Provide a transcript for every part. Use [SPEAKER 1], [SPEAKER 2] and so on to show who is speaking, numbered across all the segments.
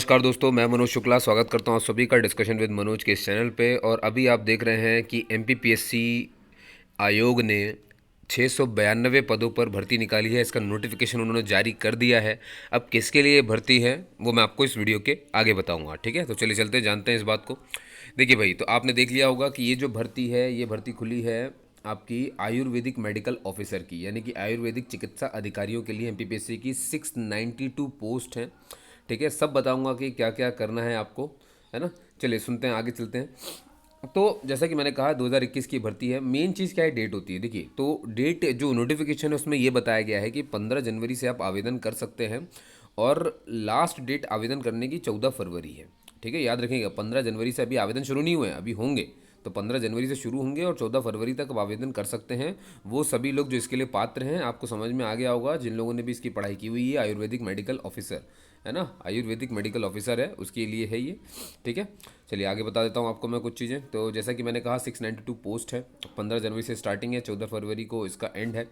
[SPEAKER 1] नमस्कार दोस्तों, मैं मनोज शुक्ला स्वागत करता हूं आप सभी का डिस्कशन विद मनोज के इस चैनल पे। और अभी आप देख रहे हैं कि एमपीपीएससी आयोग ने 692 पदों पर भर्ती निकाली है। इसका नोटिफिकेशन उन्होंने जारी कर दिया है। अब किसके लिए भर्ती है वो मैं आपको इस वीडियो के आगे बताऊंगा, ठीक है। तो चलिए चलते हैं, जानते हैं इस बात को। देखिए भाई, तो आपने देख लिया होगा कि ये जो भर्ती है, ये भर्ती खुली है आपकी आयुर्वेदिक मेडिकल ऑफिसर की, यानी कि आयुर्वेदिक चिकित्सा अधिकारियों के लिए एमपीपीएससी की 692 पोस्ट हैं, ठीक है। सब बताऊंगा कि क्या क्या करना है आपको, है ना। चलिए सुनते हैं, आगे चलते हैं। तो जैसा कि मैंने कहा 2021 की भर्ती है। मेन चीज़ क्या है, डेट होती है। देखिए, तो डेट जो नोटिफिकेशन है उसमें ये बताया गया है कि 15 जनवरी से आप आवेदन कर सकते हैं और लास्ट डेट आवेदन करने की 14 फरवरी है, ठीक है। याद रखिएगा, 15 जनवरी से अभी आवेदन शुरू नहीं हुए हैं, अभी होंगे। तो 15 जनवरी से शुरू होंगे और 14 फरवरी तक आप आवेदन कर सकते हैं। वो सभी लोग जो इसके लिए पात्र हैं, आपको समझ में आ गया होगा, जिन लोगों ने भी इसकी पढ़ाई की हुई है, आयुर्वेदिक मेडिकल ऑफिसर, है ना, आयुर्वेदिक मेडिकल ऑफिसर है, उसके लिए है ये, ठीक है। चलिए आगे बता देता हूँ आपको मैं कुछ चीज़ें। तो जैसा कि मैंने कहा 692 पोस्ट है, 15 जनवरी से स्टार्टिंग है, 14 फरवरी को इसका एंड है।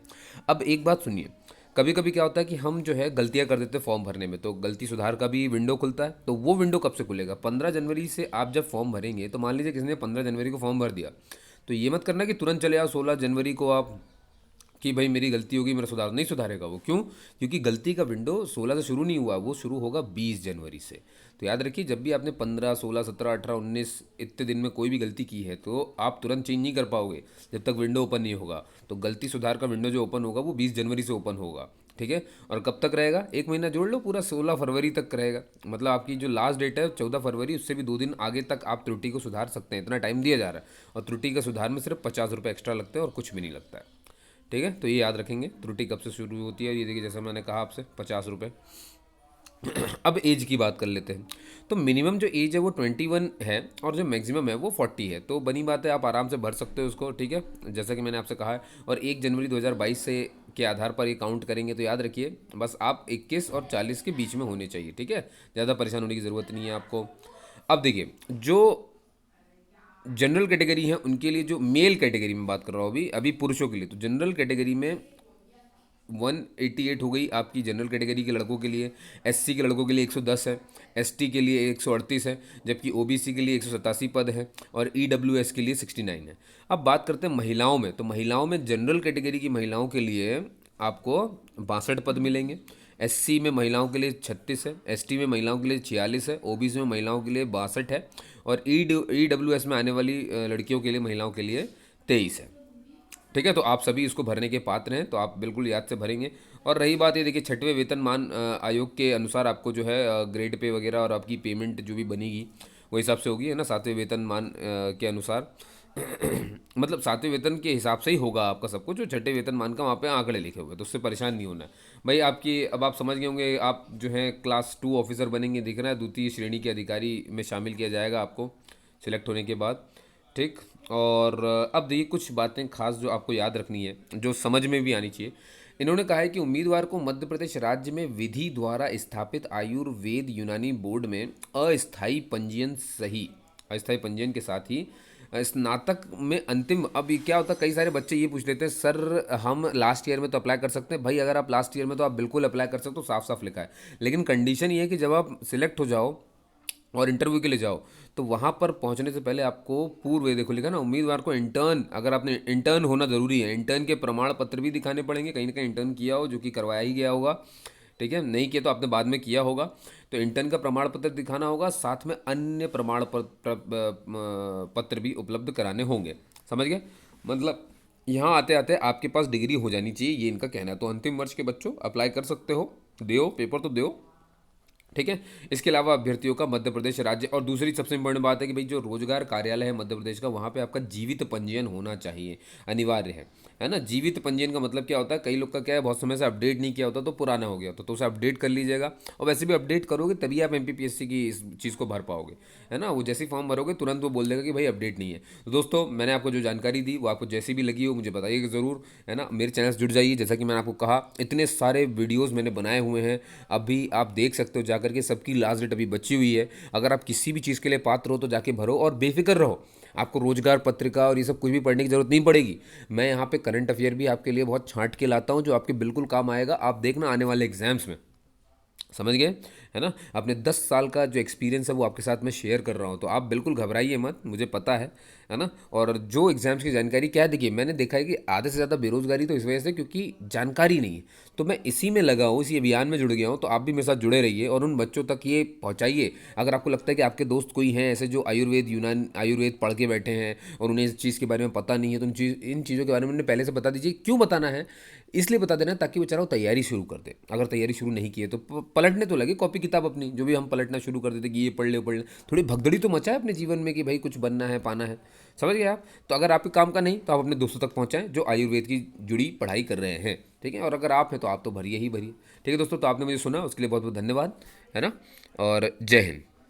[SPEAKER 1] अब एक बात सुनिए, कभी कभी क्या होता है कि हम जो है गलतियां कर देते हैं फॉर्म भरने में, तो गलती सुधार का भी विंडो खुलता है। तो वो विंडो कब से खुलेगा, 15 जनवरी से आप जब फॉर्म भरेंगे। तो मान लीजिए किसी ने 15 जनवरी को फॉर्म भर दिया, तो ये मत करना कि तुरंत चले आओ 16 जनवरी को आप कि भाई मेरी गलती होगी, मेरा सुधार नहीं सुधारेगा वो। क्यों? क्योंकि गलती का विंडो 16 से शुरू नहीं हुआ, वो शुरू होगा 20 जनवरी से। तो याद रखिए, जब भी आपने 15, 16, 17, 18, 19 इतने दिन में कोई भी गलती की है, तो आप तुरंत चेंज नहीं कर पाओगे जब तक विंडो ओपन नहीं होगा। तो गलती सुधार का विंडो जो ओपन होगा वो 20 जनवरी से ओपन होगा, ठीक है। और कब तक रहेगा, एक महीना जोड़ लो, पूरा 16 फरवरी तक रहेगा। मतलब आपकी जो लास्ट डेट है 14 फरवरी, उससे भी 2 दिन आगे तक आप त्रुटि को सुधार सकते हैं। इतना टाइम दिया जा रहा है। और त्रुटि का सुधार में सिर्फ 50 रुपये एक्स्ट्रा लगते हैं और कुछ भी नहीं लगता है, ठीक है। तो ये याद रखेंगे, त्रुटि कब से शुरू होती है। ये देखिए, जैसा मैंने कहा आपसे 50 रुपये। अब एज की बात कर लेते हैं। तो मिनिमम जो एज है वो 21 है और जो मैक्सिमम है वो 40 है। तो बनी बात है, आप आराम से भर सकते हो उसको, ठीक है, जैसा कि मैंने आपसे कहा है। और 1 जनवरी 2022 से के आधार पर ये काउंट करेंगे। तो याद रखिए, बस आप 21 और 40 के बीच में होने चाहिए, ठीक है। ज़्यादा परेशान होने की ज़रूरत नहीं है आपको। अब देखिए, जो जनरल कैटेगरी है उनके लिए, जो मेल कैटेगरी में बात कर रहा हूँ अभी अभी पुरुषों के लिए, तो जनरल कैटेगरी में 188 हो गई आपकी जनरल कैटेगरी के लड़कों के लिए। एससी के लड़कों के लिए 110 है, एसटी के लिए 138 है, जबकि ओबीसी के लिए 187 पद है और ईडब्ल्यूएस के लिए 69 है। अब बात करते हैं महिलाओं में। तो महिलाओं में जनरल कैटेगरी की महिलाओं के लिए आपको 62 पद मिलेंगे। एससी में महिलाओं के लिए 36 है, एसटी में महिलाओं के लिए 46 है, ओबीसी में महिलाओं के लिए 62 है और ईडब्ल्यूएस में आने वाली लड़कियों के लिए, महिलाओं के लिए 23 है, ठीक है। तो आप सभी इसको भरने के पात्र हैं, तो आप बिल्कुल याद से भरेंगे। और रही बात ये, देखिए, छठवें वेतनमान आयोग के अनुसार आपको जो है ग्रेड पे वगैरह और आपकी पेमेंट जो भी बनेगी वो हिसाब से होगी, है ना। सातवें वेतनमान के अनुसार मतलब सातवें वेतन के हिसाब से ही होगा आपका सब कुछ। जो छठे वेतनमान का वहाँ पे आंकड़े लिखे हुए हैं, तो उससे परेशान नहीं होना है भाई। आपकी अब आप समझ गए होंगे, आप जो है क्लास 2 ऑफिसर बनेंगे, दिख रहा है, द्वितीय श्रेणी के अधिकारी में शामिल किया जाएगा आपको सिलेक्ट होने के बाद, ठीक। और अब देखिए, कुछ बातें खास जो आपको याद रखनी है, जो समझ में भी आनी चाहिए। इन्होंने कहा है कि उम्मीदवार को मध्य प्रदेश राज्य में विधि द्वारा स्थापित आयुर्वेद यूनानी बोर्ड में अस्थायी पंजीयन सही, अस्थायी पंजीयन के साथ ही स्नातक में अंतिम। अब ये क्या होता है, कई सारे बच्चे ये पूछ लेते हैं, सर हम लास्ट ईयर में तो अप्लाई कर सकते हैं। भाई अगर आप लास्ट ईयर में, तो आप बिल्कुल अप्लाई कर सकते हो, साफ साफ लिखा है। लेकिन कंडीशन ये है कि जब आप सिलेक्ट हो जाओ और इंटरव्यू के लिए जाओ, तो वहाँ पर पहुँचने से पहले आपको पूर्व, ये देखो लिखा ना, उम्मीदवार को इंटर्न, अगर आपने इंटर्न होना ज़रूरी है, इंटर्न के प्रमाण पत्र भी दिखाने पड़ेंगे, कहीं ना कहीं इंटर्न किया हो, जो कि करवाया ही गया होगा, ठीक है। नहीं किया तो आपने बाद में किया होगा, तो इंटर्न का प्रमाण पत्र दिखाना होगा, साथ में अन्य प्रमाण पत्र भी उपलब्ध कराने होंगे, समझ गए। मतलब यहाँ आते आते आपके पास डिग्री हो जानी चाहिए, ये इनका कहना है। तो अंतिम वर्ष के बच्चों अप्लाई कर सकते हो, दो पेपर तो दो, ठीक है। इसके अलावा अभ्यर्थियों का मध्य प्रदेश राज्य, और दूसरी सबसे इंपॉर्टेंट बात है कि भाई जो रोजगार कार्यालय है मध्य प्रदेश का, वहाँ पे आपका जीवित पंजीयन होना चाहिए, अनिवार्य है ना। जीवित पंजीयन का मतलब क्या होता है, कई लोग का क्या है, बहुत समय से अपडेट नहीं किया होता, तो पुराना हो गया होता, तो उसे अपडेट कर लीजिएगा। और वैसे भी अपडेट करोगे तभी आप एमपीपीएससी की इस चीज़ को भर पाओगे, है ना। वो जैसे ही फॉर्म भरोगे तुरंत वो बोल देगा कि भाई अपडेट नहीं है। तो दोस्तों, मैंने आपको जो जानकारी दी वो आपको जैसी भी लगी हो मुझे बताइएगा ज़रूर, है ना। मेरे चैनल से जुड़ जाइए, जैसा कि मैंने आपको कहा, इतने सारे वीडियोज़ मैंने बनाए हुए हैं, अभी आप देख सकते हो जाकर के। सबकी लास्ट डेट अभी बची हुई है। अगर आप किसी भी चीज़ के लिए पात्र हो तो जाके भरो और बेफिक्र रहो। आपको रोजगार पत्रिका और ये सब कुछ भी पढ़ने की जरूरत नहीं पड़ेगी। मैं यहाँ पे करंट अफेयर भी आपके लिए बहुत छांट के लाता हूँ, जो आपके बिल्कुल काम आएगा। आप देखना आने वाले एग्जाम्स में, समझ गए, है ना। अपने 10 साल का जो एक्सपीरियंस है वो आपके साथ मैं शेयर कर रहा हूँ, तो आप बिल्कुल घबराइए मत, मुझे पता है ना। और जो एग्ज़ाम्स की जानकारी क्या है, देखिए मैंने देखा है कि आधे से ज़्यादा बेरोज़गारी तो इस वजह से क्योंकि जानकारी नहीं है। तो मैं इसी में लगा हूँ, इसी अभियान में जुड़ गया हूँ, तो आप भी मेरे साथ जुड़े रहिए और उन बच्चों तक ये पहुँचाइए। अगर आपको लगता है कि आपके दोस्त कोई हैं ऐसे जो आयुर्वेद पढ़ के बैठे हैं और उन्हें इस चीज़ के बारे में पता नहीं है, तो इन चीज़ों के बारे में उन्हें पहले से बता दीजिए। क्यों बताना है, इसलिए बता देना ताकि बेचारा वो तैयारी शुरू कर दे। अगर तैयारी शुरू नहीं की है तो पलटने तो लगे कॉपी किताब अपनी, जो भी हम पलटना शुरू कर देते कि ये पढ़ ले वो पढ़ ले। थोड़ी भगदड़ी तो मचाए अपने जीवन में कि भाई कुछ बनना है, पाना है। समझ गए आप। तो अगर आपके काम का नहीं तो आप अपने दोस्तों तक पहुंचाएं जो आयुर्वेद की जुड़ी पढ़ाई कर रहे हैं, ठीक है। और अगर आप हैं तो आप तो भरिए ही भरिए। ठीक है दोस्तों, तो आपने मुझे सुना उसके लिए बहुत बहुत धन्यवाद, है ना। और जय हिंद।